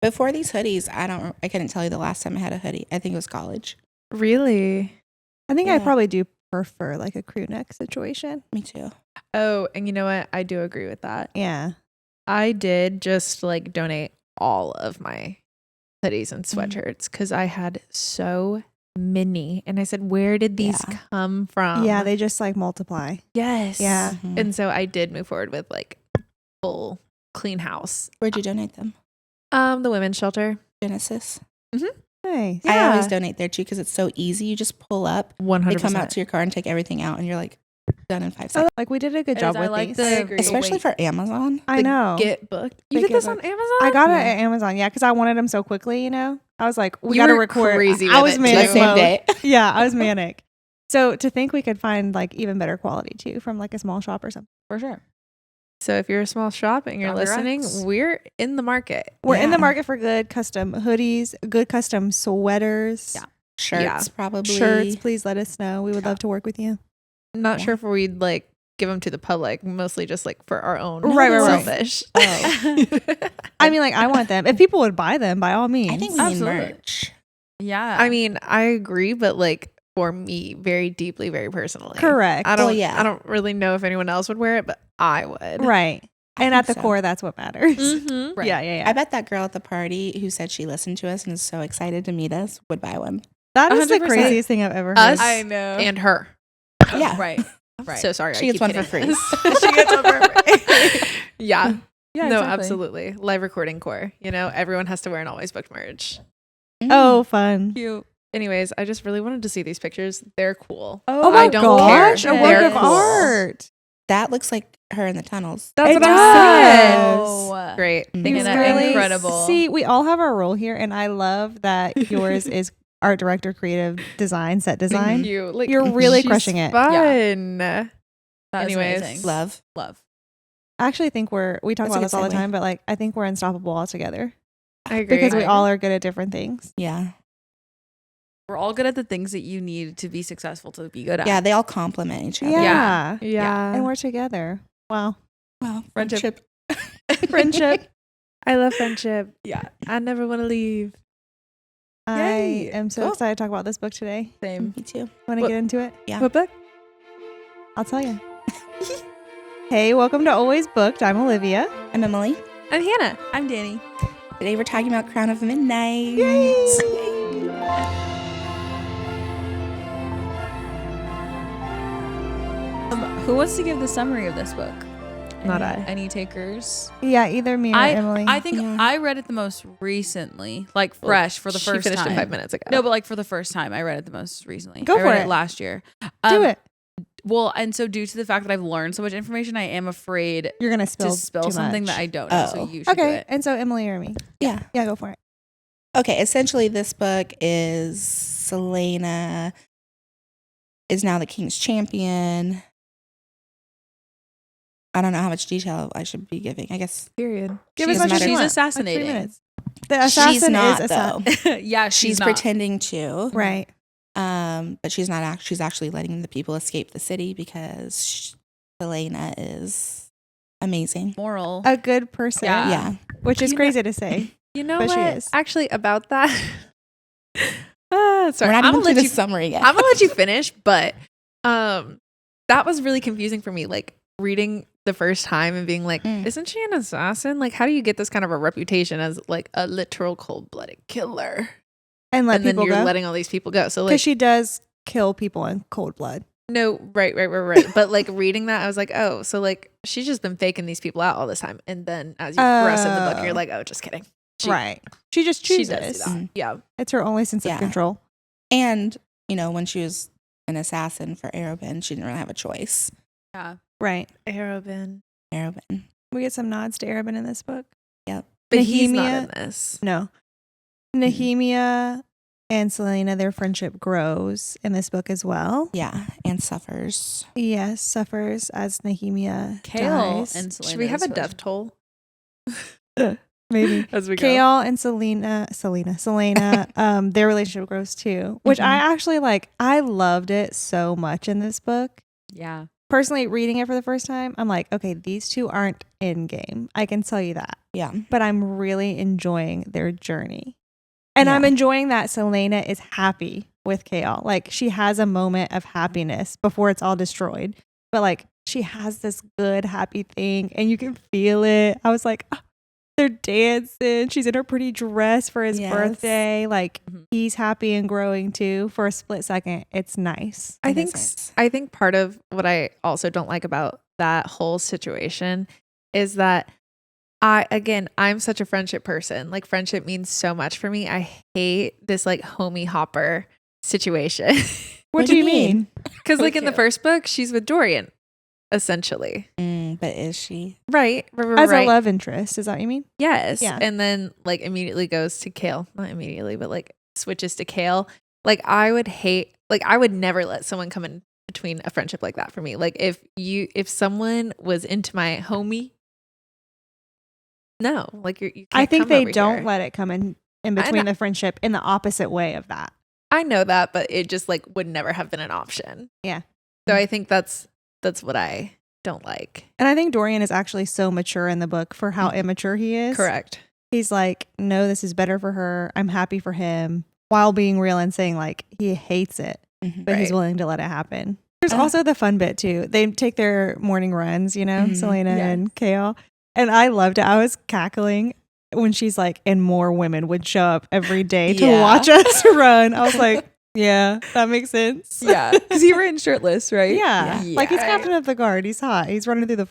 Before these hoodies, I couldn't tell you the last time I had a hoodie. I think it was college. Really? I think I probably do prefer like a crew neck situation. Me too. Oh, and you know what? I do agree with that. Yeah. I did just like donate all of my hoodies and sweatshirts because I had so many. And I said, where did these come from? Yeah, they just like multiply. Yes. Yeah. Mm-hmm. And so I did move forward with like full clean house. Where'd you donate them? The women's shelter. Genesis. Nice. I always donate there too because it's so easy. You just pull up, 100%. they come out to your car and take everything out, and you're like done in 5 seconds. Like we did a good job with these. Especially for Amazon. I know. Get booked. You The did this Get on Booked. Amazon? I got it at Amazon, because I wanted them so quickly, you know? I was like, we You got to were record. crazy I with was it, manic too. Same mode. day. Yeah, I was manic. So to think we could find like even better quality too from like a small shop or something. For sure. So if you're a small shop and you're Dr. listening, X. we're in the market. We're in the Yeah. market for good custom hoodies, good custom sweaters, Yeah. Shirts, probably. shirts. Please let us know. We would love to work with you. Not sure if we'd like give them to the public, mostly just like for our own Right. selfish. Oh. I mean, like I want them. If people would buy them, by all means. I think we need Absolutely. merch. Yeah. I mean, I agree, but like for me, very deeply, very personally. Correct. I don't. Well, yeah. I don't really know if anyone else would wear it, but I would. Right. And think at the so. core, that's what matters. Mm-hmm. Right. Yeah. I bet that girl at the party who said she listened to us and is so excited to meet us would buy one. That is the 100%. craziest thing I've ever heard. Us I know. and her. Yeah. Right. Right. So sorry. She I gets keep one for hitting free. this. She gets one for free. Yeah. Yeah, No, exactly. absolutely. Live recording core. You know, everyone has to wear an always booked merch. Oh, fun. Cute. Anyways, I just really wanted to see these pictures. They're cool. Oh I my don't gosh. care. A They're work of cool. art. That looks like her in the tunnels. That's It what I'm does. saying. Great. Mhm. Thank It's you. Really incredible. See, we all have our role here, and I love that yours is art director, creative design, set design. Thank you. Like, You're really she's crushing it. Fun. That is Anyways, amazing. Love. Love. I actually think we talk That's a about good this all the segue. time, but like I think we're unstoppable all together I agree. because we I all are good at different things. Yeah. We're all good at the things that you need to be successful to be good at. Yeah, they all complement each other. Yeah. Yeah. And we're together. Wow. Wow. Friendship. Friendship. I love friendship. Yeah. I never want to leave. I Yay. am so Cool. excited to talk about this book today. Same. Me too. Want to What- get into it? Yeah. What book? I'll tell you. Hey, welcome to Always Booked. I'm Olivia. I'm Emily. I'm Hannah. I'm Danny. Today we're talking about Crown of Midnight. Who wants to give the summary of this book? Not Any- I. Any takers? Yeah, either me or Emily. I think Yeah. I read it the most recently, like fresh for the She first finished time. it 5 minutes ago. No, but like for the first time, I read it the most recently. Go I read for it. last year. Do it. Well, and so due to the fact that I've learned so much information, I am afraid You're gonna to spill spill too something much. that I don't know. So Oh. you should do Okay, it. and so Emily or me? Yeah. Yeah, go for it. Okay, essentially this book is Celaena is now the king's champion. I don't know how much detail I should be giving. I guess Period. Give She's as much as matter- you she's want. assassinating. Like 3 minutes. The assassin she's not is though. Yeah, She's not. pretending to. Right. But she's not. She's actually letting the people escape the city because Celaena is amazing. moral. A good person. Yeah. Yeah. Which is You know- crazy to say. You know But she what? is. Actually, about that. Sorry, We're not I'm even gonna through let the you. summary yet. I'm gonna let you finish, but that was really confusing for me. Like reading the first time and being like, "Isn't she an assassin? Like, how do you get this kind of a reputation as like a literal cold-blooded killer?" And let and then people you're go. letting all these people go. So Because like, she does kill people in cold blood. no, right. But like reading that, I was like, oh, so like she's just been faking these people out all this time, and then as you progress in the book, Oh. you're like, oh, just kidding. She, Right. She just She chooses. does do that. Mm. Yeah. It's her only sense Yeah. of control. And when she was an assassin for Arobin, she didn't really have a choice. yeah. Right. Arobin. Arobin. We get some nods to Arabin in this book. But he's not Nehemia- in this. No. Nehemia and Celaena, their friendship grows in this book as well. Yeah, and suffers. Yes, suffers as Nehemia Chaol dies. and Celaena Should we have a is death toll Maybe. as we go? Chaol and Celaena, their relationship grows too, which I actually like. I loved it so much in this book. Yeah. Personally, reading it for the first time, I'm like, okay, these two aren't in game. I can tell you that. Yeah. but I'm really enjoying their journey. And I'm Yeah. enjoying that Celaena is happy with Chaol. Like, she has a moment of happiness before it's all destroyed. But, like, she has this good, happy thing, and you can feel it. I was like, oh, they're dancing. She's in her pretty dress for his Yes. birthday. Like, Mhm. he's happy and growing, too. For a split second, it's nice. I It think is nice. I think part of what I also don't like about that whole situation is that I'm such a friendship person. Like, friendship means so much for me. I hate this like homie hopper situation. What do you mean? Because like in the you. first book, she's with Dorian, essentially. But is she? Right. As right. a love interest, is that what you mean? Yes. Yeah. And then like immediately goes to Chaol. Not immediately, but like switches to Chaol. Like I would never let someone come in between a friendship like that for me. Like if someone was into my homie, no, like you can't I think come they over don't here. let it come in I between know. the friendship in the opposite way of that. I know that, but it just like would never have been an option. Yeah. So I think that's what I don't like. And I think Dorian is actually so mature in the book for how Mhm. immature he is. Correct. He's like, no, this is better for her. I'm happy for him, while being real and saying like he hates it, Mhm. but he's Right. willing to let it happen. There's Uh. also the fun bit too. They take their morning runs, you know, Mhm. Celaena Yeah. and Chaol. And I loved it. I was cackling when she's like, and more women would show up every day to Yeah. watch us run. I was like, yeah, that makes sense. Yeah, because he ran shirtless, right? Yeah. Yeah. Like he's Yeah. captain of the guard. He's hot. He's running through the Right,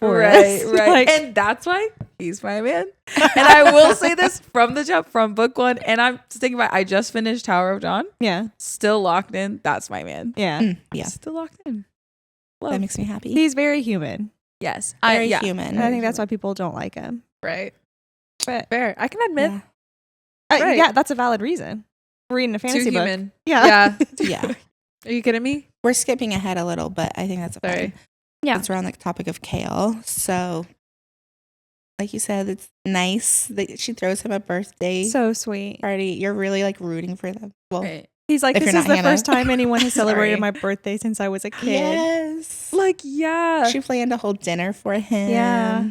forest. right. Like, And that's why he's my man. And I will say this from the jump, from book one, and I'm thinking about, I just finished Tower of Dawn, yeah. still locked in. That's my man. Yeah. Yeah. Still locked in. That Love. makes me happy. He's very human. Yes. Very yeah. human. And I think that's why people don't like him. Right. But Fair. I can admit. Yeah. Right. yeah, that's a valid reason. Reading a fantasy Too book. human. Yeah. Yeah. Yeah. Are you kidding me? We're skipping ahead a little, but I think that's Sorry. fine. Yeah. Since we're on the topic of Chaol. So, like you said, it's nice that she throws him a birthday So sweet. party. You're really like rooting for them. Well, Right. He's like, If this you're is not the Hannah. first time anyone has celebrated Sorry. my birthday since I was a kid. yes. Like, yeah. She planned a whole dinner for him. Yeah.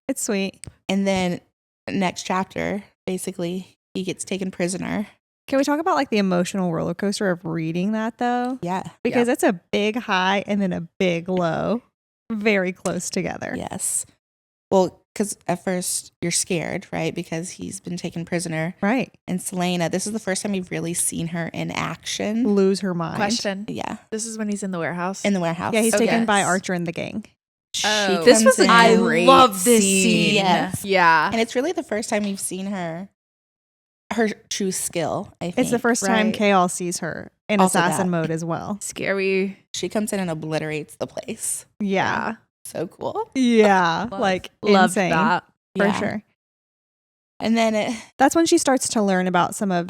It's sweet. And then next chapter, basically, he gets taken prisoner. Can we talk about like the emotional roller coaster of reading that though? Yeah. Because it's a big high and then a big low, very close together. Yes. Well, because at first you're scared, right? Because he's been taken prisoner. Right. And Celaena, this is the first time you've really seen her in action. Lose her mind. Question. Yeah. This is when he's in the warehouse. In the warehouse. Yeah, he's Okay. taken by Yes. Archer and the gang. She Oh. This comes was a in. I great love this scene. scene. Yes. Yeah. And it's really the first time we've seen her true skill, I think. It's the first time Right. Chaol sees her in Also assassin that. mode as well. Scary. She comes in and obliterates the place. Yeah. So cool. Yeah. Love- Like Love insane. that. For Yeah. sure. And then That's when she starts to learn about some of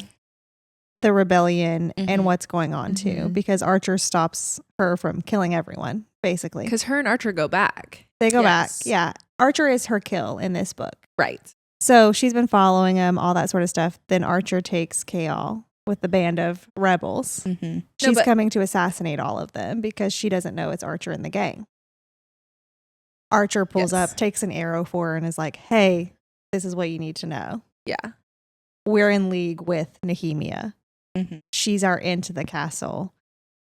the rebellion Mhm. and what's going on too, Mhm. because Archer stops her from killing everyone, basically. Because her and Archer go back. They go back. Yes. Yeah. Archer is her kill in this book. Right. So she's been following him, all that sort of stuff. Then Archer takes Chaol with the band of rebels. mhm. She's but- coming to assassinate all of them because she doesn't know it's Archer and the gang. Archer pulls Yes. up, takes an arrow for her, and is like, hey, this is what you need to know. Yeah. We're in league with Nehemia. Mhm. She's our end to the castle.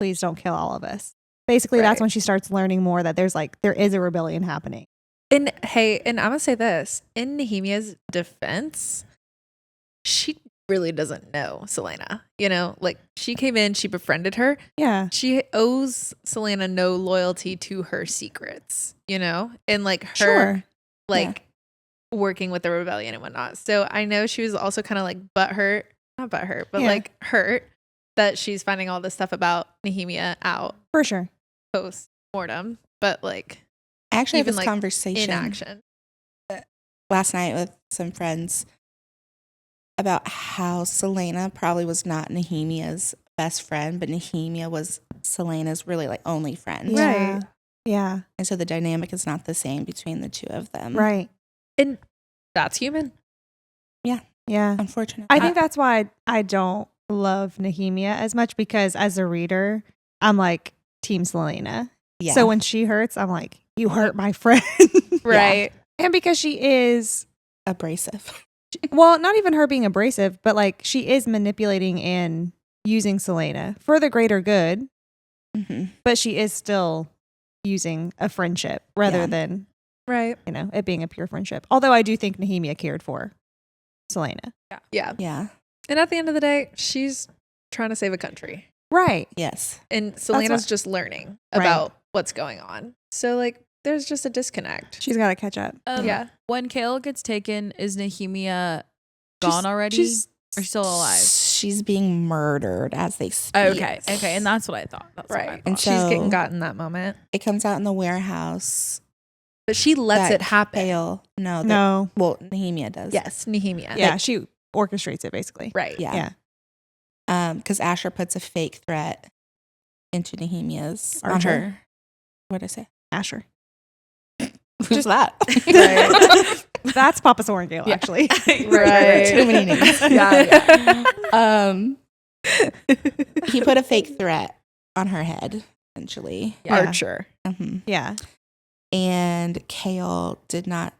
Please don't kill all of us. Basically, that's Right. when she starts learning more that there is a rebellion happening. And hey, and I'm gonna say this in Nehemia's defense, she really doesn't know Celaena. You know, like she came in, she befriended her. Yeah. She owes Celaena no loyalty to her secrets, you know, and like her Sure. like working with the rebellion and whatnot. So I know she was also kind of like not butthurt, but Yeah. like hurt that she's finding all this stuff about Nehemia out For sure. post mortem, but like I actually had Even, this like, conversation in action. last night with some friends about how Celaena probably was not Nehemia's best friend, but Nehemia was Selena's really like only friend. Yeah. Right. Yeah. And so the dynamic is not the same between the two of them. Right. And that's human. Yeah. Unfortunately. I think that's why I don't love Nehemia as much, because as a reader, I'm like Team Celaena. yeah. So when she hurts, I'm like, you hurt my friend. Right. And because she is abrasive. Well, not even her being abrasive, but like she is manipulating and using Celaena for the greater good, but she is still using a friendship rather than, Right. you know, it being a pure friendship. Although I do think Nehemia cared for Celaena. Yeah. Yeah. And at the end of the day, she's trying to save a country. Right. Yes. And Celaena's just learning about what's going on. So, like, there's just a disconnect. She's got to catch up. Yeah. When Chaol gets taken, is Nehemia gone already? Or she's still alive? She's being murdered as they speak. Okay. And that's what I thought. That's what I thought. And she's getting got in that moment. It comes out in the warehouse. But she lets it happen. Chaol, No. Well, Nehemia does. Yes, Nehemia. Yeah, she orchestrates it basically. Right. Yeah. Because Asher puts a fake threat into Nehemia's on Archer. her. What did I say? Asher. Who's that? That's Papa Sorengale, actually. Right. Too many names. He put a fake threat on her head, essentially. Yeah. Archer. Yeah. And Chaol did not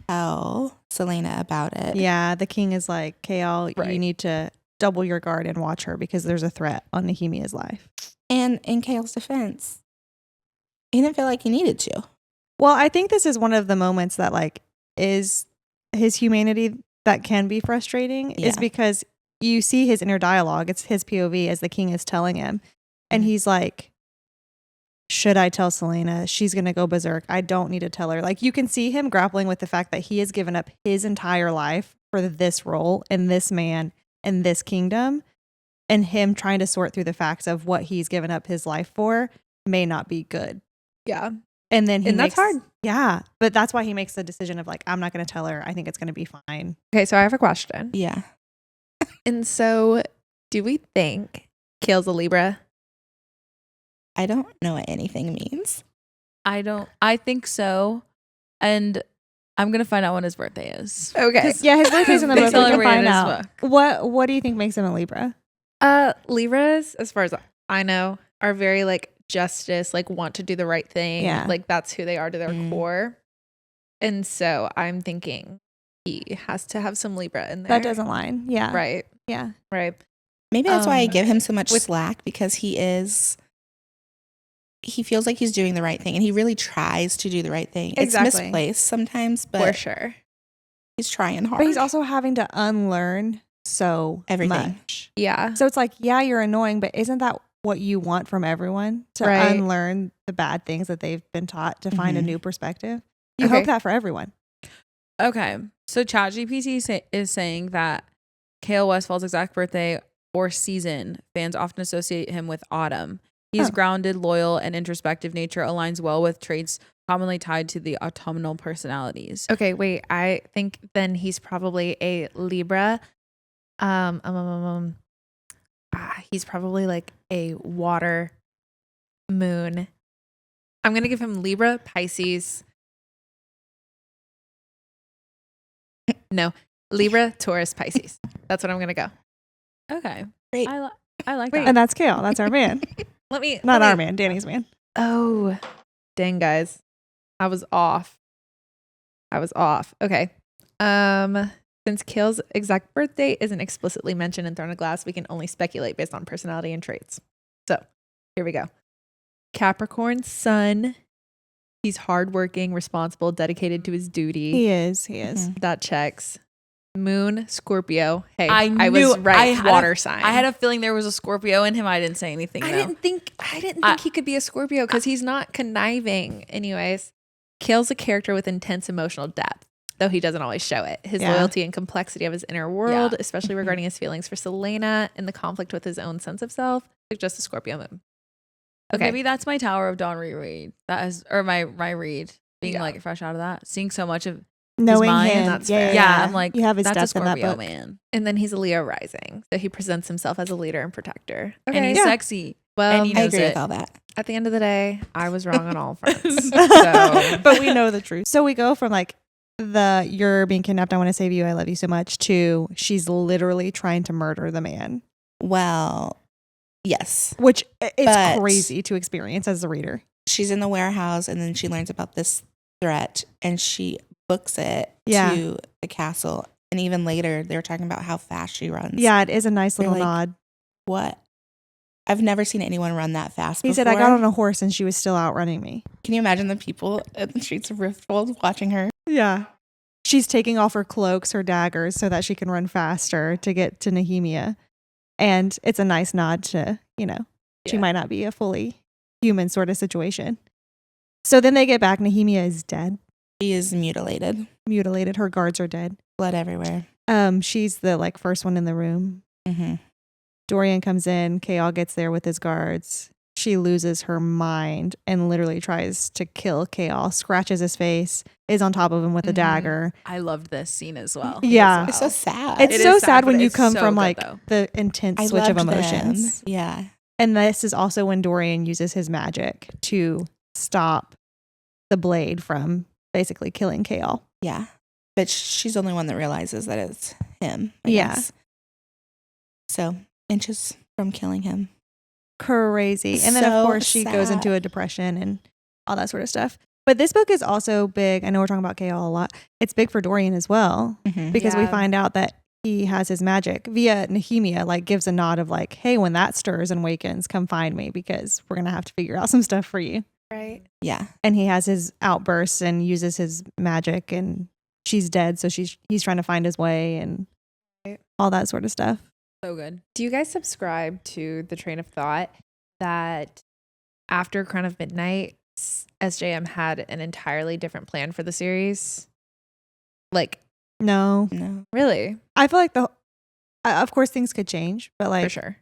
tell Celaena about it. Yeah. The king is like, Chaol, you need to double your guard and watch her because there's a threat on Nehemia's life. And in Chaol's defense, he didn't feel like he needed to. Well, I think this is one of the moments that like is his humanity that can be frustrating is because you see his inner dialogue. It's his POV as the king is telling him. And he's like, should I tell Celaena? She's going to go berserk. I don't need to tell her. Like you can see him grappling with the fact that he has given up his entire life for this role and this man and this kingdom, and him trying to sort through the facts of what he's given up his life for may not be good. Yeah. And then that's hard. Yeah. But that's why he makes the decision of like, I'm not going to tell her. I think it's going to be fine. Okay, so I have a question. Yeah. And so, do we think Chaol's a Libra? I don't know what anything means. I think so. And I'm going to find out when his birthday is. Okay. Yeah, his birthday's in the They book. We can celebrate find it as out. well. What do you think makes him a Libra? Libras, as far as I know, are very like justice, like want to do the right thing. Yeah. Like that's who they are to their core. And so I'm thinking he has to have some Libra in there. That doesn't line. Yeah. Right. Yeah. Right. Maybe that's why I give him so much slack, because he feels like he's doing the right thing and he really tries to do the right thing. Exactly. It's misplaced sometimes, but For sure. he's trying hard. But he's also having to unlearn Everything. much. Yeah. So it's like, yeah, you're annoying, but isn't that what you want from everyone? To unlearn the bad things that they've been taught to find a new perspective? You hope that for everyone. Okay. So ChatGPT is saying that Chaol Westfall's exact birthday or season, fans often associate him with autumn. He's grounded, loyal, and introspective nature aligns well with traits commonly tied to the autumnal personalities. Okay, wait. I think then he's probably a Libra. He's probably like a water moon. I'm going to give him Libra, Pisces. No, Libra, Taurus, Pisces. That's what I'm going to go. Okay. Great. I like And that. that's Chaol. That's our man. Not our man, Danny's man. Oh, dang, guys. I was off. Okay. Since Chaol's exact birthday isn't explicitly mentioned in Throne of Glass, we can only speculate based on personality and traits. So, here we go. Capricorn sun. He's hardworking, responsible, dedicated to his duty. He is. That checks. Moon, Scorpio. Hey, I I was knew- right. I Water sign. I had a feeling there was a Scorpio in him. I didn't say anything. I though. didn't think he could be a Scorpio because he's not conniving. Anyways, Chaol's a character with intense emotional depth, though he doesn't always show it. His loyalty and complexity of his inner world, especially regarding his feelings for Celaena and the conflict with his own sense of self, suggests a Scorpio moon. Okay. Maybe that's my Tower of Dawn reread. That is, or my read being like fresh out of that, seeing so much of Knowing his mind. him. That's Yeah, fair. Yeah, I'm like, you have his that's a depth in that Scorpio book. man, And then he's a Leo rising, so he presents himself as a leader and protector. Okay. and he's sexy. Well, and he I knows agree it. with all that. at the end of the day, I was wrong on all fronts. So But we know the truth. So we go from like you're being kidnapped, I want to save you, I love you so much, to she's literally trying to murder the man. Well, yes. Which is But- crazy to experience as a reader. She's in the warehouse and then she learns about this threat and she books it Yeah. to the castle. And even later, they were talking about how fast she runs. Yeah, it is a nice They're little like, nod. What? I've never seen anyone run that fast He before. said, I got on a horse and she was still outrunning me. Can you imagine the people at the streets of Rifthold watching her? Yeah. She's taking off her cloaks, her daggers, so that she can run faster to get to Nehemia. And it's a nice nod to, she might not be a fully human sort of situation. So then they get back. Nehemia is dead. She is mutilated. Her guards are dead. Blood everywhere. She's the first one in the room. Mm-hmm. Dorian comes in. Chaol gets there with his guards. She loses her mind and literally tries to kill Chaol, scratches his face, is on top of him with a dagger. I loved this scene as well. Yeah. It's so sad. It's It so is sad, sad when but you it's come so from good, though. the intense I switch of loved emotions. them. Yeah. And this is also when Dorian uses his magic to stop the blade from basically killing Chaol. Yeah. But she's the only one that realizes that it's him. I Yeah. guess. So, inches from killing him. Crazy. And then, of So course, she goes sad. into a depression and all that sort of stuff. But this book is also big. I know we're talking about Chaol a lot. It's big for Dorian as well, Mm-hmm. because we Yeah. find out that he has his magic via Nehemia, gives a nod of hey, when that stirs and wakens, come find me because we're going to have to figure out some stuff for you. Right. Yeah. And he has his outbursts and uses his magic, and she's dead. So he's trying to find his way and all that sort of stuff. So good. Do you guys subscribe to the train of thought that after Crown of Midnight, SJM had an entirely different plan for the series? No, No. Really? I feel like of course things could change, but For sure.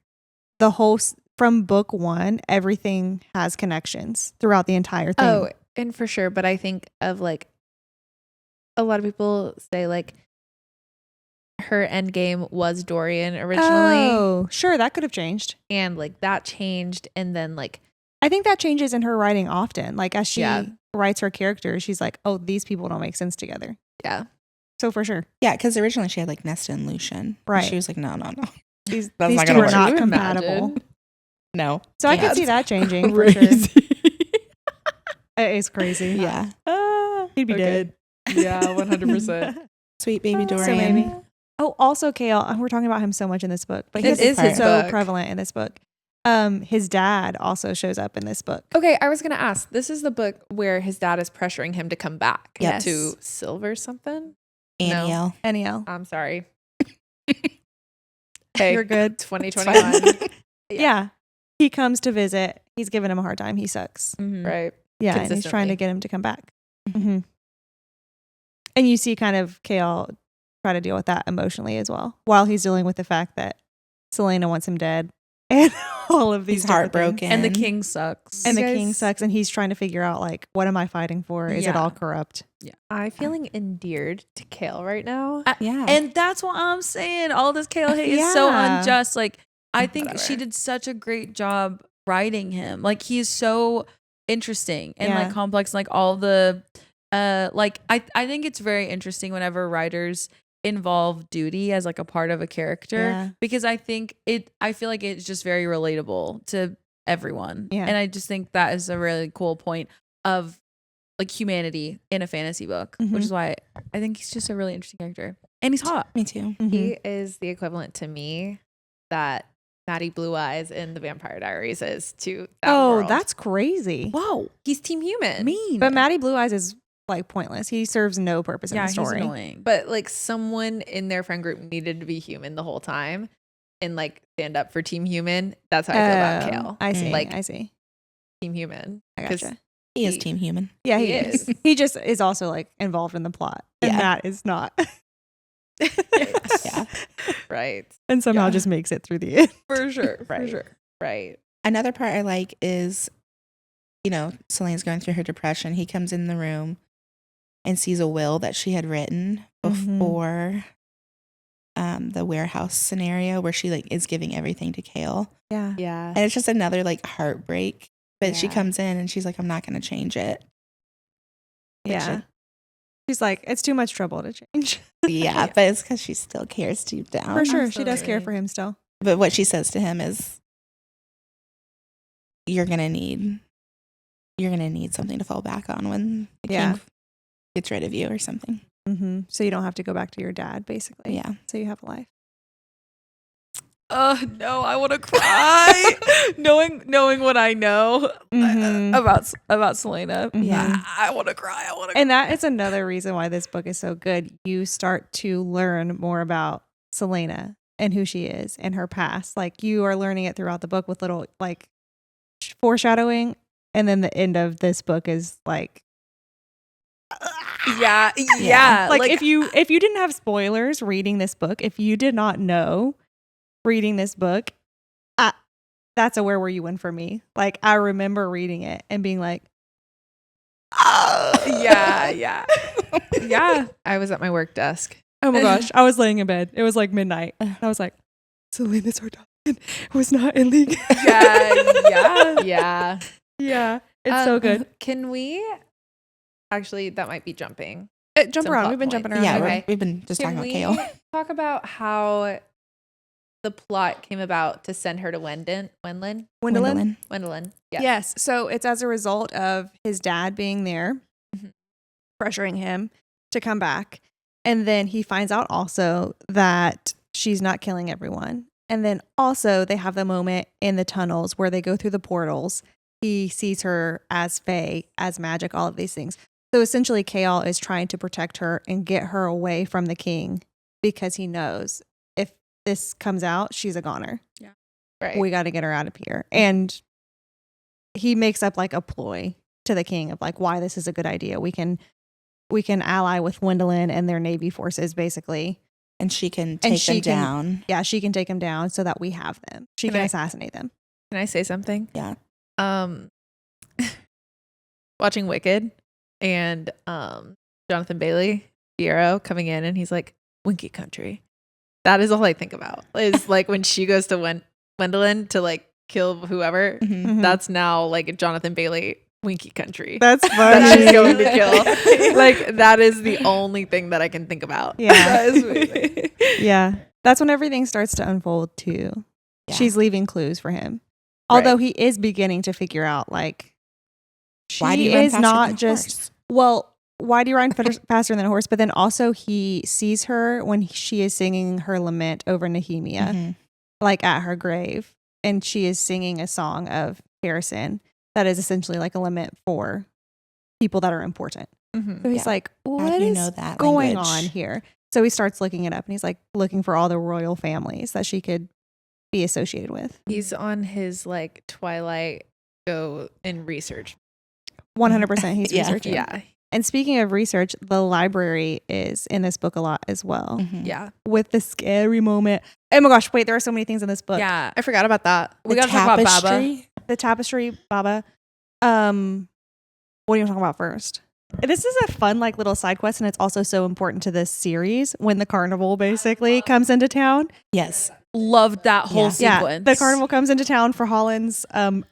the whole from book one, everything has connections throughout the entire thing. Oh, and for sure. But I think of a lot of people say her end game was Dorian originally. Oh, sure, that could have changed. And that changed. And then I think that changes in her writing often. As she Yeah. writes her characters, she's like, oh, these people don't make sense together. yeah. So for sure. Yeah, because originally she had Nesta and Lucian. And Right. she was like, no. These That's not two gonna are work. not Can you compatible. imagine? No. So I could Can't. see that changing for sure. It is crazy. Yeah. He'd be Okay. dead. Yeah, 100%. Sweet baby Dorian. So maybe. Oh, also Chaol. We're talking about him so much in this book, but It he's is his so book. prevalent in this book. His dad also shows up in this book. Okay, I was going to ask. This is the book where his dad is pressuring him to come back Yes. to Silver something. Aniel. Aniel. I'm sorry. Hey, You're good. 2021. Yeah. He comes to visit. He's giving him a hard time. He sucks. Mhm. Right. Yeah. And he's trying to Consistently. get him to come back. hmm And you see kind of Chaol try to deal with that emotionally as well, while he's dealing with the fact that Celaena wants him dead and all of these He's different things. heartbroken. And the king sucks. And the You guys- king sucks, and he's trying to figure out what am I fighting for? Is it Yeah. all corrupt? I'm feeling endeared to Chaol right now. Yeah. And that's what I'm saying. All this Chaol hate is so Yeah. unjust. I think Whatever. she did such a great job writing him. He's so interesting and Yeah. complex. All the I think it's very interesting whenever writers involve duty as a part of a character, Yeah. because I feel like it's just very relatable to everyone. Yeah. And I just think that is a really cool point of humanity in a fantasy book, Mhm. which is why I think he's just a really interesting character. And he's hot. Me too. Mhm. He is the equivalent to me that Maddie Blue Eyes in the Vampire Diaries is to that Oh, world. that's crazy. Whoa. He's Team Human. Mean. But Maddie Blue Eyes is pointless. He serves no purpose in yeah, the story. he's annoying. But someone in their friend group needed to be human the whole time and stand up for Team Human. That's how I feel about Chaol. I see. Like I see. Team Human. I 'Cause gotcha. He is He- team human. Yeah, he he is. is. He just is also involved in the plot, and Yeah. that is not. Yeah. Right. And somehow Yeah. just makes it through the end. For sure. For Right. sure. Right. Another part I like is, Celaena's going through her depression. He comes in the room and sees a will that she had written Mhm. before the warehouse scenario where she is giving everything to Chaol. Yeah. Yeah. And it's just another heartbreak. But she Yeah. comes in and she's like, I'm not going to change it. Which Yeah. She's like, it's too much trouble to change. Yeah, but it's because she still cares deep down. For sure. She does care Absolutely. for him still. But what she says to him is, you're gonna need something to fall back on when the Yeah. king gets rid of you or something. So you don't have to go back to your dad, basically. Yeah. So you have a life. No, I want to cry. knowing what I know about Celaena. Yeah. I want to cry. I want to. And that is another reason why this book is so good. You start to learn more about Celaena and who she is and her past. Like you are learning it throughout the book with little like foreshadowing. And then the end of this book is like, Yeah. like if you didn't have spoilers reading this book, if you did not know reading this book, that's a where were you in for me. Like I remember reading it and being like, yeah. I was at my work desk. oh my gosh, I was laying in bed. It was like midnight. And I was like, Celaena's her dog. It was not illegal. Yeah. Yeah. It's so good. Can we actually, that might be jumping. Jump Some around. plot We've been points. jumping around. Yeah, Okay. we've been just Can talking we about Chaol. talk about how the plot came about to send her to Wendlin? Gwendolyn. Yes. Yes. So it's as a result of his dad being there, pressuring him to come back. And then he finds out also that she's not killing everyone. And then also they have the moment in the tunnels where they go through the portals. He sees her as fae, as magic, all of these things. So essentially Chaol is trying to protect her and get her away from the king because he knows if this comes out, she's a goner. Right. We got to get her out of here. And he makes up like a ploy to the king of like why this is a good idea. We can ally with Gwendolyn and their navy forces basically. And she can take them down. Yeah, she can take them down so that we have them. She can assassinate them. Can I say something? Yeah. Watching Wicked and Jonathan Bailey, Fiero, coming in and he's like, Winky Country. That is all I think about. Is like when she goes to Gwendolyn to like kill whoever. That's now like Jonathan Bailey, Winky Country. That's That she's funny. going to kill. Like that is the only thing that I can think about. Yeah. That is amazing. Yeah. That's when everything starts to unfold too. Yeah. She's leaving clues for him. Although he is beginning to figure out like Why do she you run is faster not than a just horse? well, why do you run faster than a horse? But then also he sees her when she is singing her lament over Nehemia, like at her grave. And she is singing a song of Harrison that is essentially like a lament for people that are important. So he's like, How what do you is know that going language? on here? So he starts looking it up and he's like looking for all the royal families that she could be associated with. He's on his like Twilight go and research. 100% he's Yeah. researching. Yeah. And speaking of research, the library is in this book a lot as well. Yeah. With the scary moment. Oh my gosh, wait, there are so many things in this book. Yeah. I forgot about that. We got to talk about Baba. The tapestry, Baba. What do you want to talk about first? This is a fun like little side quest and it's also so important to this series when the carnival basically comes into town. Yes. Loved that whole Yeah. sequence. The carnival comes into town for Holland's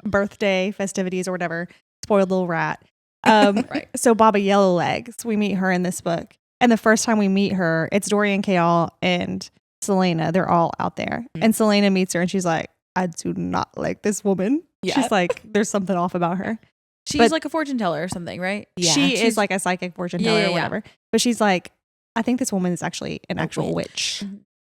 birthday festivities or whatever. Spoiled little rat. Right. So Baba Yellowlegs, we meet her in this book. And the first time we meet her, it's Dorian, Chaol, and Celaena. They're all out there. And Celaena meets her and she's like, I do not like this woman. Yeah. She's like, there's something off about her. She's like a fortune teller or something, right? Yeah. She She's- is like a psychic fortune teller or whatever. But she's like, I think this woman is actually an actual witch.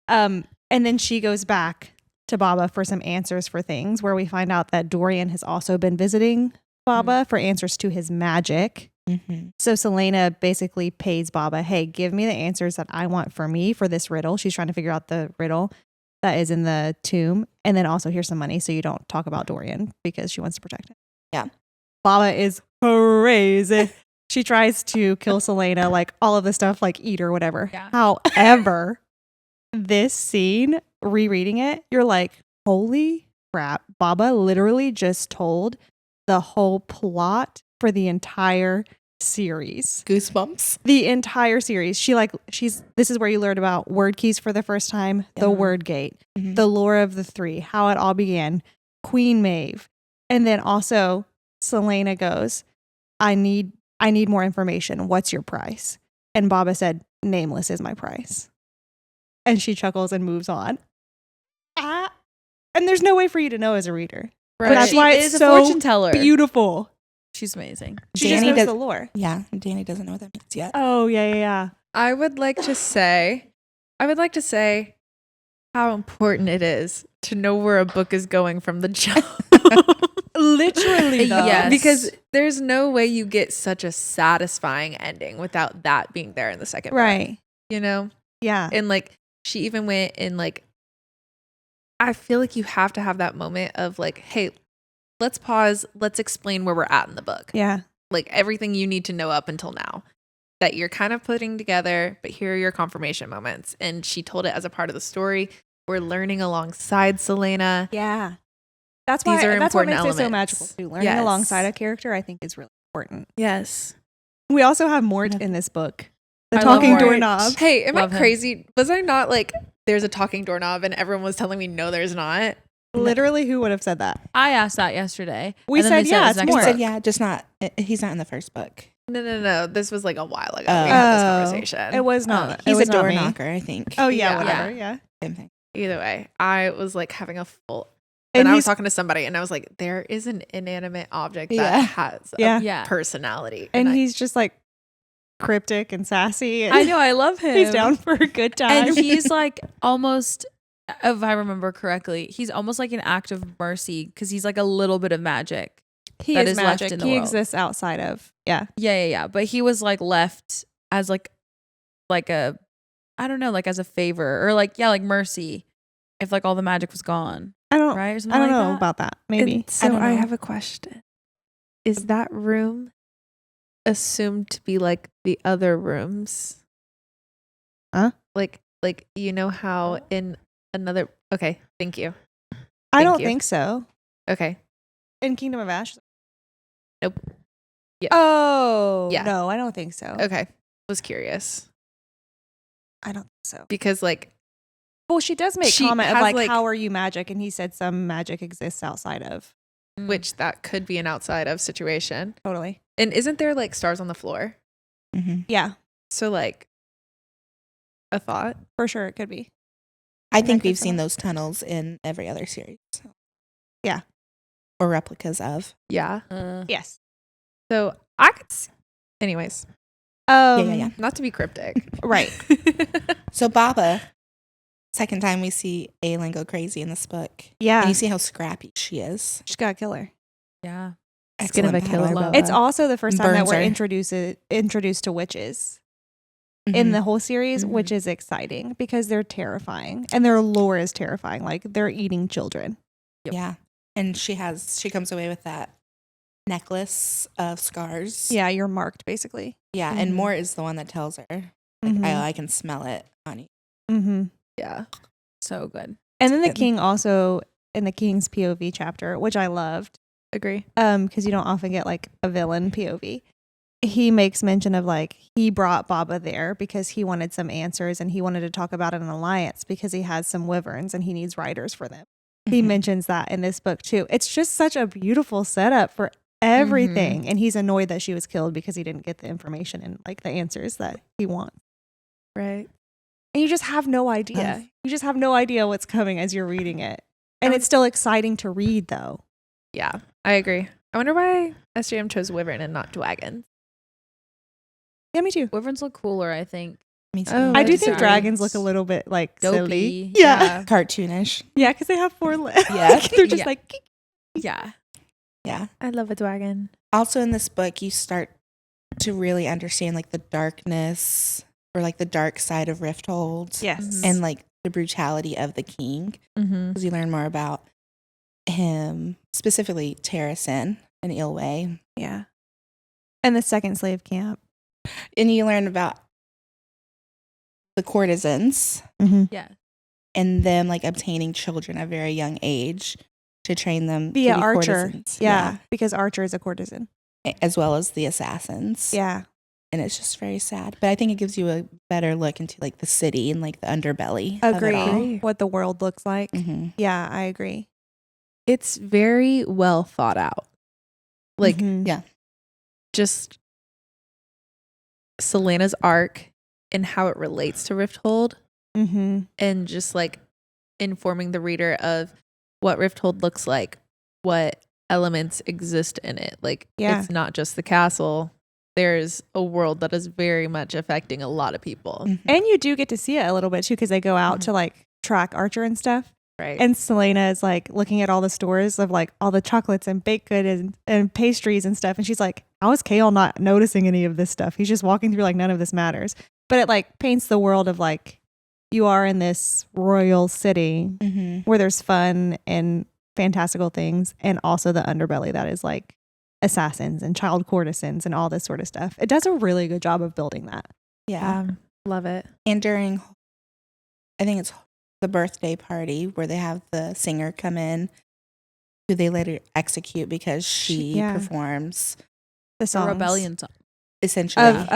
And then she goes back to Baba for some answers for things where we find out that Dorian has also been visiting Baba for answers to his magic. So Celaena basically pays Baba, hey, give me the answers that I want for me for this riddle. She's trying to figure out the riddle that is in the tomb. And then also here's some money so you don't talk about Dorian because she wants to protect him. Yeah. Baba is crazy. She tries to kill Celaena, like all of the stuff, like eat her, whatever. Yeah. However, this scene, rereading it, you're like, holy crap. Baba literally just told the whole plot for the entire series. Goosebumps. The entire series. This is where you learn about word keys for the first time, the word gate, the lore of the three, how it all began, Queen Maeve. And then also Celaena goes, I need more information. What's your price? And Baba said, nameless is my price. And she chuckles and moves on. And there's no way for you to know as a reader. Right. But that's why She it's is a so fortune teller. beautiful. She's amazing. She Danny just knows does- the lore. Yeah. Danny doesn't know what that means yet. Oh, yeah. I would like to say how important it is to know where a book is going from the jump. Literally, though. Yes. Because there's no way you get such a satisfying ending without that being there in the second book, Right. you know? Yeah. And like she even went and like I feel like you have to have that moment of like, hey, let's pause, let's explain where we're at in the book. Yeah. Like everything you need to know up until now that you're kind of putting together, but here are your confirmation moments. And she told it as a part of the story. We're learning alongside Celaena. Yeah. That's These why are that's what important makes it so elements. magical too. Learning Yes. alongside a character, I think, is really important. Yes. We also have Mort in this book. The I love talking Mort. doorknob. Hey, am Love I him. crazy? Was I not like, there's a talking doorknob and everyone was telling me, no, there's not? Literally, who would have said that? I asked that yesterday. We and then they said, yeah, it's it's next Mort. He book. said, yeah, just not. He's not in the first book. No. This was like a while ago. Oh. We had this Oh. conversation. It was not. He's it was a not door me. knocker, I think. Oh yeah, Yeah. whatever. Yeah. Same thing. Either way, I was like having a full. And And I was he's- talking to somebody and I was like, there is an inanimate object that Yeah. has Yeah. a Yeah. personality. And I- he's just like cryptic and sassy. And I know. I love him. he's down for a good time. And he's like almost, if I remember correctly, he's almost like an act of mercy because he's like a little bit of magic. he that is is left magic. in the He world. exists outside of. Yeah. Yeah. But he was like left as like a, I don't know, like as a favor or like mercy if like all the magic was gone, I don't. right? Or I something don't like know that. about that. Maybe. And so don't I know. have a question. Is that room assumed to be like the other rooms? Huh? Like you know how in another Okay, thank you. I Thank don't you. think so. Okay. In Kingdom of Ash. Nope. Yeah. Oh. Yeah. No, I don't think so. Okay. Was curious. I don't think so. Because like Well, she does make She comment of has, like, like- how are you magic? And he said some magic exists outside of. which that could be an outside of situation. Totally. And isn't there like stars on the floor? Mm-hmm. Yeah, So like a thought. for sure. It could be. I think could we've seen come those tunnels in every other series. Yeah. Or replicas of. Yeah. Yes. So I could anyways, Yeah. not to be cryptic. Right. So Baba, second time we see Aelin go crazy in this book. Yeah. And you see how scrappy she is. She's got a killer. Yeah. Skin of a Excellent killer battle. Baba. It's also the first time that Burns we're her. introduced to witches in Mhm. the whole series, Mhm. which is exciting because they're terrifying and their lore is terrifying. Like they're eating children. Yep. Yeah. And she comes away with that necklace of scars. Yeah, you're marked basically. Yeah. Mhm. And Mort is the one that tells her, like, Mhm. I can smell it on you. Mm-hmm. Yeah. So good. And then the good. king also in the king's POV chapter, which I loved, Agree. because you don't often get like a villain POV. He makes mention of like he brought Baba there because he wanted some answers and he wanted to talk about an alliance because he has some wyverns and he needs riders for them. He Mhm. mentions that in this book too. It's just such a beautiful setup for everything. And he's annoyed that she was killed because he didn't get the information and like the answers that he wants. Right. And you just have no idea. You just have no idea what's coming as you're reading it. And it's still exciting to read though. Yeah. I agree. I wonder why SJM chose Wyvern and not Dragon. Yeah, me too. Wyverns look cooler, I think. Me too. Oh, I do Makes think sense. dragons look a little bit like silly. Dopey. Yeah. Cartoonish. Yeah, because they have 4 legs. Yeah. They're just Yeah. like, Yeah. Yeah. I love a dragon. Also in this book, you start to really understand like the darkness or like the dark side of Rifthold. yes. And like the brutality of the king. Mm-hmm. Because you learn more about him, specifically Terracin and Ilway. Yeah. And the second slave camp. And you learn about the courtesans Mm-hmm. Yeah. and them like obtaining children at a very young age to train them Via to be Archer. courtesans. Yeah, because Archer is a courtesan. As well as the assassins. Yeah. And it's just very sad. But I think it gives you a better look into like the city and like the underbelly. Of it all. Agree. What the world looks like. Mhm. Yeah, I agree. It's very well thought out. Like Mhm. Yeah. just Celaena's arc and how it relates to Rifthold Mhm. and just like informing the reader of what Rifthold looks like, what elements exist in it. Like Yeah. it's not just the castle. there's a world that is very much affecting a lot of people. And you do get to see it a little bit too, because they go out to like track Archer and stuff. Right. And Celaena is like looking at all the stores of like all the chocolates and baked goods and pastries and stuff. And she's like, how is Chaol not noticing any of this stuff? He's just walking through like none of this matters. But it like paints the world of like, you are in this royal city where there's fun and fantastical things, and also the underbelly that is like assassins and child courtesans and all this sort of stuff. It does a really good job of building that. Yeah. Love it. And during, I think it's the birthday party where they have the singer come in, who they later execute because she performs The The songs. rebellion song. essentially. Of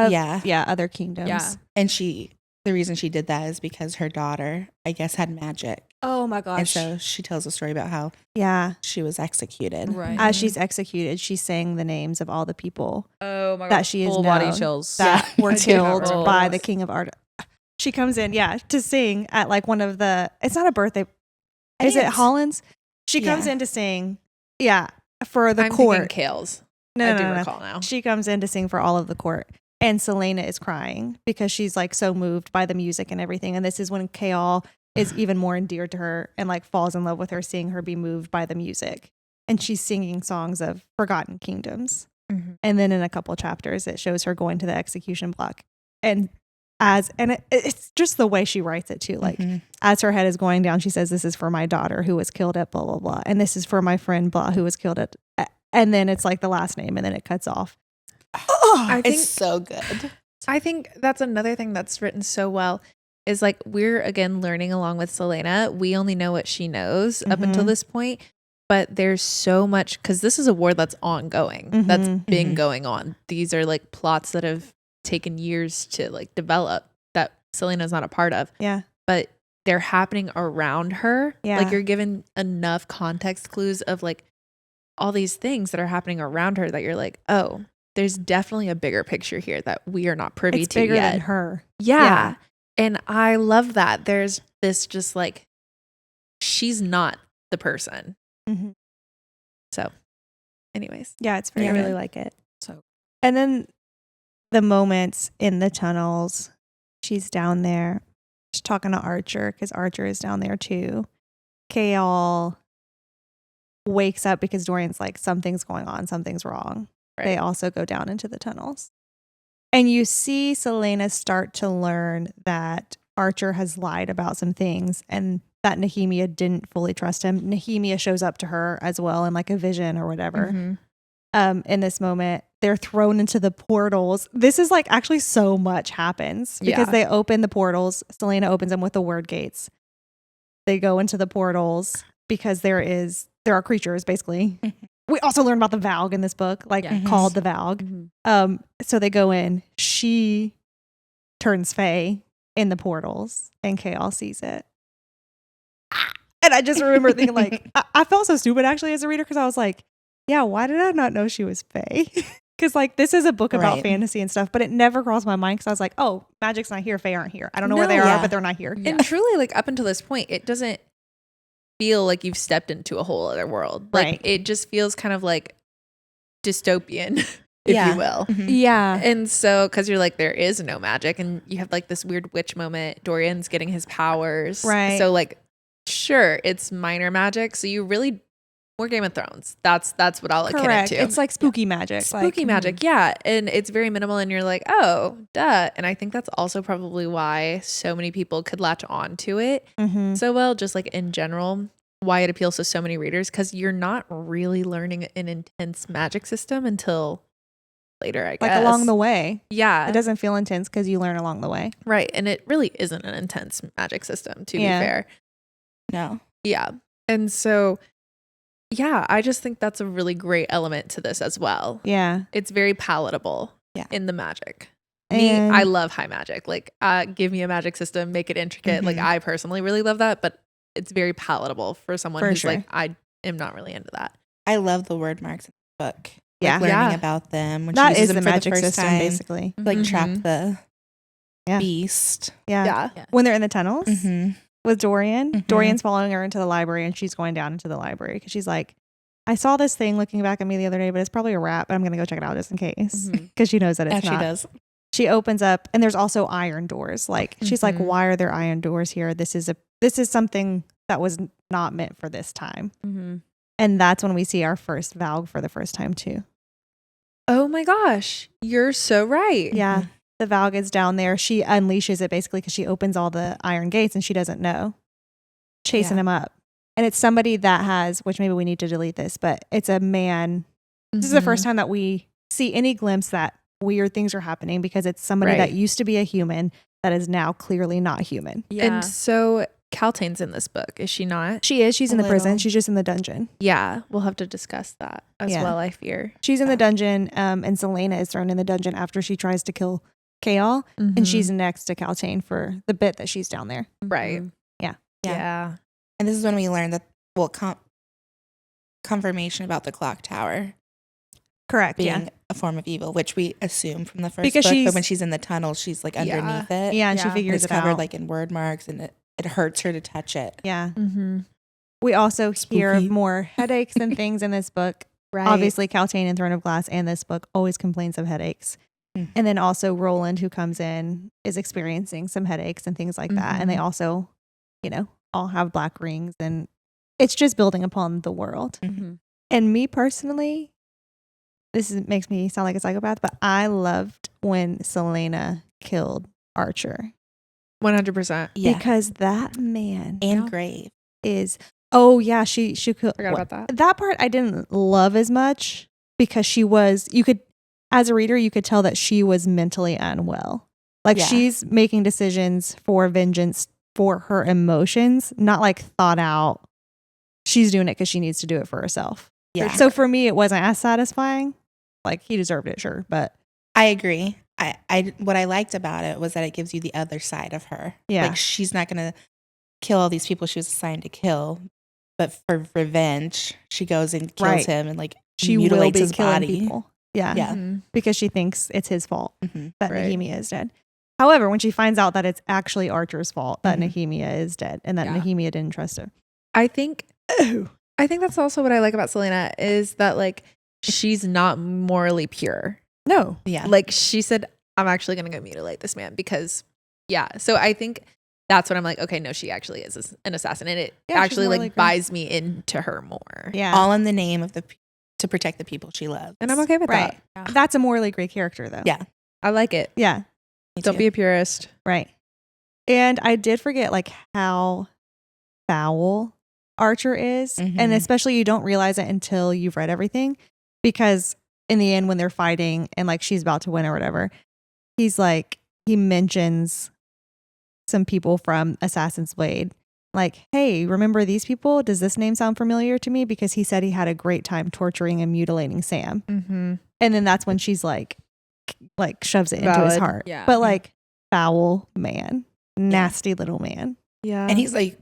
other kingdoms. Yeah. And the reason she did that is because her daughter, I guess, had magic. Oh my And gosh. so she tells a story about how Yeah. she was executed. Right. As she's executed, she's saying the names of all the people Oh my god. that she is full body known chills. that were I do not killed remember by this. the king of Art. She comes in, to sing at like one of the. It's not a birthday. I Is think it it's- Holland's? She comes Yeah. in to sing. Yeah, for the I'm court. thinking Chaol's. No, I no, do no, no. recall now. She comes in to sing for all of the court, and Celaena is crying because she's like so moved by the music and everything. And this is when Chaol is even more endeared to her and like falls in love with her, seeing her be moved by the music. And she's singing songs of forgotten kingdoms. And then in a couple chapters, it shows her going to the execution block, and it's just the way she writes it too. Like as her head is going down, she says, "This is for my daughter who was killed at blah blah blah," and this is for my friend blah who was killed at. And then it's like the last name, and then it cuts off. I think It's so good. I think that's another thing that's written so well is like we're again learning along with Celaena. We only know what she knows up until this point, but there's so much because this is a war that's ongoing, that's been going on. These are like plots that have taken years to like develop that Celaena's not a part of. Yeah. But they're happening around her. Yeah. Like you're given enough context clues of like all these things that are happening around her that you're like, oh, there's definitely a bigger picture here that we are not privy It's to bigger yet. than her. Yeah. And I love that. There's this just like, she's not the person. Mhm. So, anyways. Yeah, it's very I really good. like it. So And then the moments in the tunnels, she's down there, she's talking to Archer because Archer is down there too. Chaol wakes up because Dorian's like, something's going on, something's wrong. Right. They also go down into the tunnels. And you see Celaena start to learn that Archer has lied about some things and that Nehemia didn't fully trust him. Nehemia shows up to her as well in like a vision or whatever. Mhm. In this moment, they're thrown into the portals. This is like actually so much happens because Yeah. they open the portals. Celaena opens them with the word gates. They go into the portals because there are creatures basically. We also learn about the Valg in this book, like Yes. called the Valg. So they go in. She turns Fae in the portals, and Chaol sees it. And I just remember thinking, like, I felt so stupid actually as a reader because I was like, yeah, why did I not know she was Fae? Because like this is a book about Right. fantasy and stuff, but it never crossed my mind because I was like, oh, magic's not here, Fae aren't here. I don't know where No. they are, Yeah. but they're not here. And truly, like up until this point, it doesn't feel like you've stepped into a whole other world. Like Right. it just feels kind of like dystopian, if Yeah. you will. Yeah. And so, because you're like, there is no magic, and you have like this weird witch moment. Dorian's getting his powers. Right. So, like, sure, it's minor magic. So, you really, more Game of Thrones. That's what I'll akin it Correct. to. It's like spooky magic. Spooky magic, yeah. And it's very minimal, and you're like, oh, duh. And I think that's also probably why so many people could latch on to it Mm-hmm. so well, just like in general, why it appeals to so many readers, because you're not really learning an intense magic system until later, I guess. Like along the way. Yeah. It doesn't feel intense because you learn along the way. Right. And it really isn't an intense magic system, to Yeah. be fair. No. Yeah. And so, yeah, I just think that's a really great element to this as well. Yeah. It's very palatable Yeah. in the magic. And- I love high magic. Like, give me a magic system, make it intricate. Like, Mhm. I personally really love that, but it's very palatable for someone For who's sure. like, I am not really into that. I love the word marks in the book. Yeah. Like learning Yeah. about them. When That she uses is them the for magic first system, time, basically. Like trap Mhm. the Yeah. beast. Yeah. Yeah. When they're in the tunnels Mm-hmm. with Dorian, Mhm. Dorian's following her into the library and she's going down into the library because she's like, I saw this thing looking back at me the other day, but it's probably a wrap, but I'm going to go check it out just in case. Mhm. Because she knows that it's She not. does. She opens up and there's also iron doors. Like she's like, why are there iron doors here? This is something that was not meant for this time. Mm-hmm. And that's when we see our first Valg for the first time too. Oh my gosh. You're so right. Yeah. The Valg is down there. She unleashes it basically because she opens all the iron gates and she doesn't know. Chasing him up. And it's somebody that has, which maybe we need to delete this, but it's a man. This is the first time that we see any glimpse that weird things are happening because it's somebody that used to be a human that is now clearly not human. Yeah. And so Caltain's in this book, is she not? She is. She's in the prison. little. She's just in the dungeon. Yeah, we'll have to discuss that as Yeah. well, I fear. She's in the dungeon, and Celaena is thrown in the dungeon after she tries to kill Chaol, and she's next to Caltain for the bit that she's down there. right. Yeah. And this is when we learned that, well, confirmation about the clock tower Correct. being a form of evil, which we assume from the first Because book. she's- But when she's in the tunnel, she's like underneath it. Yeah, and she Yeah. figures It's it covered out. like in word marks, and it hurts her to touch it. Yeah. Mm-hmm. We also hear of Spooky. more headaches and things in this book. Right. Obviously, Caltain in Throne of Glass and this book always complains of headaches. Mm. And then also Roland, who comes in, is experiencing some headaches and things like that. And they also, all have black rings. And it's just building upon the world. Mm-hmm. And me personally, makes me sound like a psychopath, but I loved when Celaena killed Archer. 100%. Yeah. Because that man And grave. is, oh yeah, she could. Forgot about that. That part I didn't love as much because you could, as a reader, you could tell that she was mentally unwell. Like Yeah. she's making decisions for vengeance for her emotions, not like thought out. She's doing it because she needs to do it for herself. Yeah. So for me, it wasn't as satisfying. Like he deserved it, sure, but I agree. I what I liked about it was that it gives you the other side of her. Yeah. Like she's not gonna kill all these people she was assigned to kill, but for revenge, she goes and kills Right. him and like she will mutilates be his killing body. people. Yeah, Yeah. Mhm. because she thinks it's his fault Mhm. that Right. Nehemia is dead. However, when she finds out that it's actually Archer's fault that Mhm. Nehemia is dead and that Yeah. Nehemia didn't trust her. I think that's also what I like about Celaena is that like she's not morally pure. No. Yeah. Like she said, I'm actually going to go mutilate this man because so I think that's what I'm like, okay, no, she actually is an assassin. And it Yeah, she's actually morally like pure. buys me into her more. Yeah. All in the name of to protect the people she loves. And I'm okay with Right. that. That's a morally great character though. Yeah. I like it. Yeah. Me Don't too. be a purist. Right. And I did forget like how foul Archer is. And Mhm. especially you don't realize it until you've read everything. Because in the end, when they're fighting and like she's about to win or whatever, he mentions some people from Assassin's Blade. Like, hey, remember these people? Does this name sound familiar to me? Because he said he had a great time torturing and mutilating Sam. Mm-hmm. And then that's when she's like shoves it into his Valid. heart. Yeah. But like foul man, nasty little man. Yeah. And he's like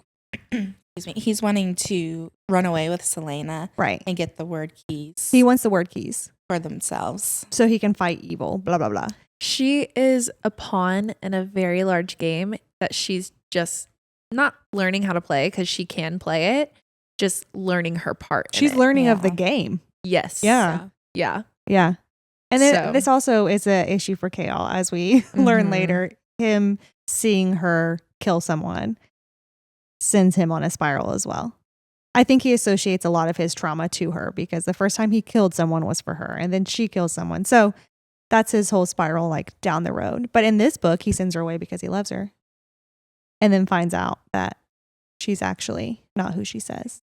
excuse me, he's wanting to run away with Celaena Right. and get the word keys He wants the word keys for themselves. so he can fight evil, blah, blah, blah. She is a pawn in a very large game that she's just not learning how to play because she can play it, just learning her part. in She's it. learning of the Yeah. game. Yes. Yeah. Yeah. Yeah. And then So- this also is an issue for Chaol, as we learn Mhm. later. Him seeing her kill someone sends him on a spiral as well. I think he associates a lot of his trauma to her because the first time he killed someone was for her and then she kills someone. So that's his whole spiral like down the road. But in this book, he sends her away because he loves her and then finds out that she's actually not who she says.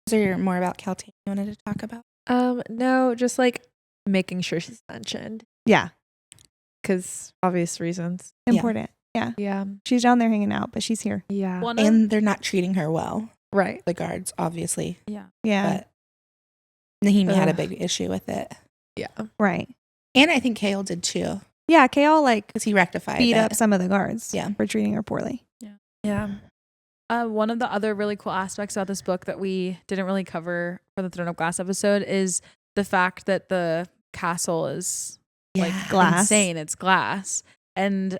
Is there more about Caltain you wanted to talk about? No, just like making sure she's mentioned Yeah. because obvious reasons. Important. Yeah. Yeah. She's down there hanging out, but she's here. Yeah. One of, And they're not treating her well, Right. the guards, obviously. yeah. Yeah. But Nehemia had a Ugh. big issue with it. Yeah. Right. And I think Chaol did too, Yeah. Chaol like because he rectified beat it. up some of the guards Yeah. for treating her poorly. Yeah. One of the other really cool aspects about this book that we didn't really cover for the Throne of Glass episode is the fact that the castle is like Yeah. Glass. insane. It's glass. And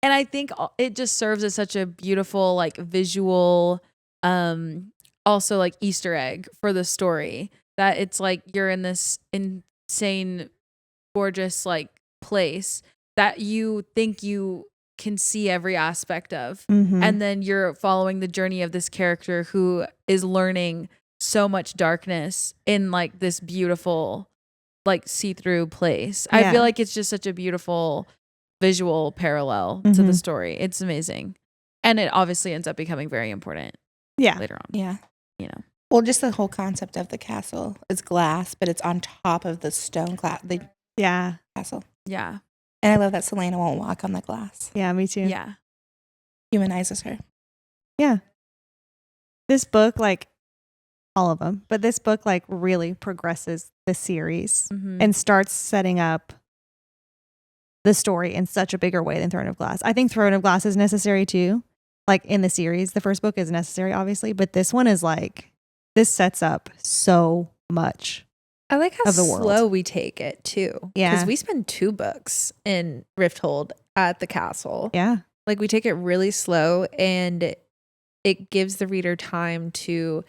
I think it just serves as such a beautiful like visual also like Easter egg for the story, that it's like you're in this insane, gorgeous like place that you think you can see every aspect of. Mhm. And then you're following the journey of this character who is learning so much darkness in like this beautiful, like see-through place. I Yeah. feel like it's just such a beautiful visual parallel to the Mhm. story. It's amazing. And it obviously ends up becoming very important Yeah. later on. Yeah. You know. Well, just the whole concept of the castle is glass, but it's on top of the stone the Yeah. castle. Yeah. And I love that Celaena won't walk on the glass. Yeah, me too. Yeah. Humanizes her. Yeah. This book, like all of them, but this book like really progresses the series Mhm. and starts setting up the story in such a bigger way than Throne of Glass. I think Throne of Glass is necessary too. Like in the series, the first book is necessary, obviously, but this one is like, this sets up so much. I like how Of the world. slow we take it too. Yeah. Because we spend 2 books in Rifthold at the castle. Yeah. Like we take it really slow, and it gives the reader time to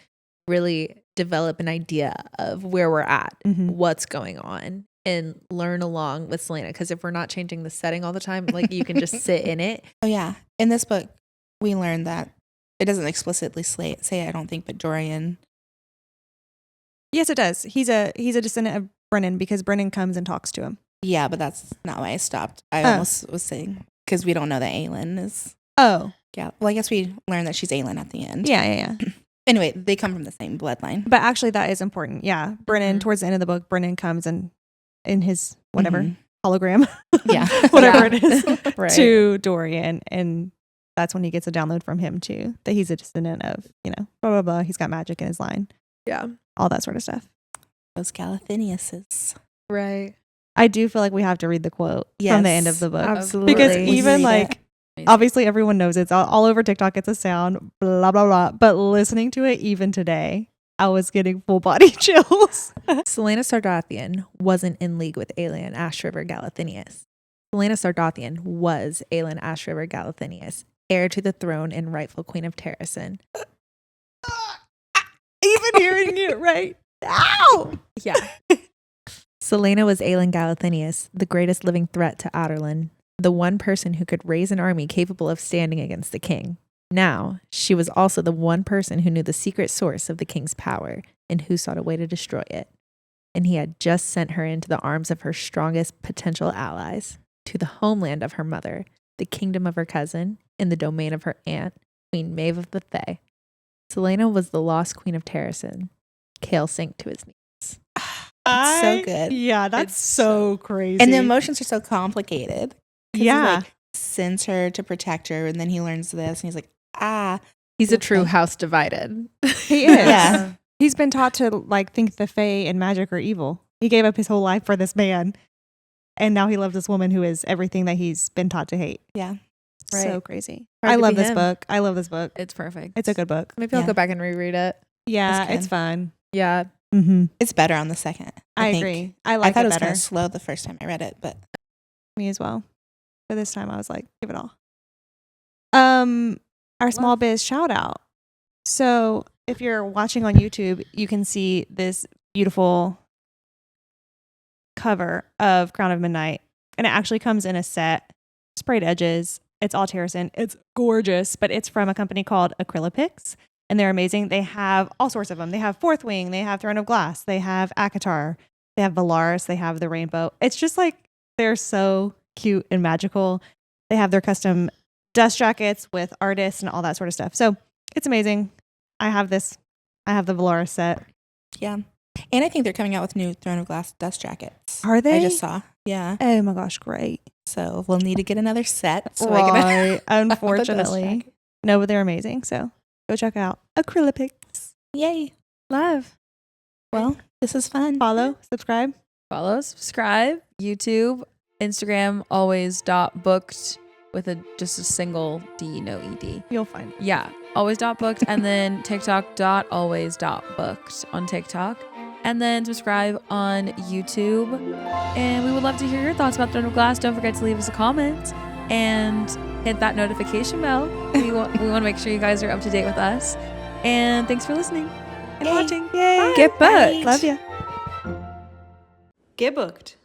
really develop an idea of where we're at, Mhm. what's going on, and learn along with Celaena. Because if we're not changing the setting all the time, like you can just sit in it. Oh, yeah. In this book, we learned that it doesn't explicitly say I don't think, but Dorian. Yes, it does. He's a descendant of Brennan because Brennan comes and talks to him. Yeah, but that's not why I stopped. I Oh. almost was saying, because we don't know that Aelin is. Oh. Yeah. Well, I guess we learned that she's Aelin at the end. Yeah. Anyway, they come from the same bloodline. But actually, that is important. Yeah. Brennan, Mhm. towards the end of the book, Brennan comes and in his whatever Mhm. hologram, Yeah. whatever Yeah. it is, Right. to Dorian. And that's when he gets a download from him too, that he's a descendant of, blah, blah, blah. He's got magic in his line, Yeah. all that sort of stuff. Those Galathiniuses. Right. I do feel like we have to read the quote from the end of Yes. the book. Absolutely. Because Please even read like, it. Amazing. obviously everyone knows it's all over TikTok. It's a sound, blah, blah, blah. But listening to it even today, I was getting full body chills. Celaena Sardathian wasn't in league with Aelin Ashriver Galathinius. Celaena Sardathian was Aelin Ashriver Galathinius, heir to the throne and rightful queen of Terrasen. Even hearing it right now. Yeah. Celaena was Aelin Galathinius, the greatest living threat to Adarlan, the one person who could raise an army capable of standing against the king. Now, she was also the one person who knew the secret source of the king's power and who sought a way to destroy it. And he had just sent her into the arms of her strongest potential allies, to the homeland of her mother, the kingdom of her cousin, and the domain of her aunt, Queen Maeve of the Fae. Celaena was the lost queen of Terrasen. Chaol sank to his knees. It's so good. Yeah, that's It's so crazy. And the emotions are so complicated. 'Cause he, Yeah. like, sends her to protect her, and then he learns this, and he's like, He's a Okay. true house divided. He is. Yeah. He's been taught to like think the Fae and magic are evil. He gave up his whole life for this man. And now he loves this woman who is everything that he's been taught to hate. yeah. So Right. crazy. Hard I to love be this him. book. I love this book. It's perfect. It's a good book. Maybe I'll Yeah. go back and reread it. Yeah, It's good. it's fun. Yeah. Mm-hmm. It's better on the second. I think. agree. I I like thought it it was better. kind of slow the first time I read it, but Me as well. But this time I was like, give it all. Our small biz shout out. So if you're watching on YouTube, you can see this beautiful cover of Crown of Midnight. And it actually comes in a set, sprayed edges. It's all Terrasen. It's gorgeous, but it's from a company called Acrylopix. And they're amazing. They have all sorts of them. They have Fourth Wing. They have Throne of Glass. They have Akatar. They have Valaris. They have the Rainbow. It's just like, they're so cute and magical. They have their custom dust jackets with artists and all that sort of stuff. So it's amazing. I have the Valaris set. yeah. And I think they're coming out with new Throne of Glass dust jackets. Are they? I just saw. Yeah. Oh my gosh, great. So we'll need to get another set. So I can Right. have a dust Unfortunately. jacket. No, but they're amazing. So go check out Acrylopix. Yay. Love. Well, this is fun. Follow, subscribe. Follow, subscribe, YouTube, Instagram, always .booked with just a single D, no ED. You'll find it. Yeah, always .booked, and then TikTok always .booked on TikTok, and then subscribe on YouTube. And we would love to hear your thoughts about Throne of Glass. Don't forget to leave us a comment and hit that notification bell. We want to make sure you guys are up to date with us. And thanks for listening and watching. Yay. Get booked. Love ya. Get booked.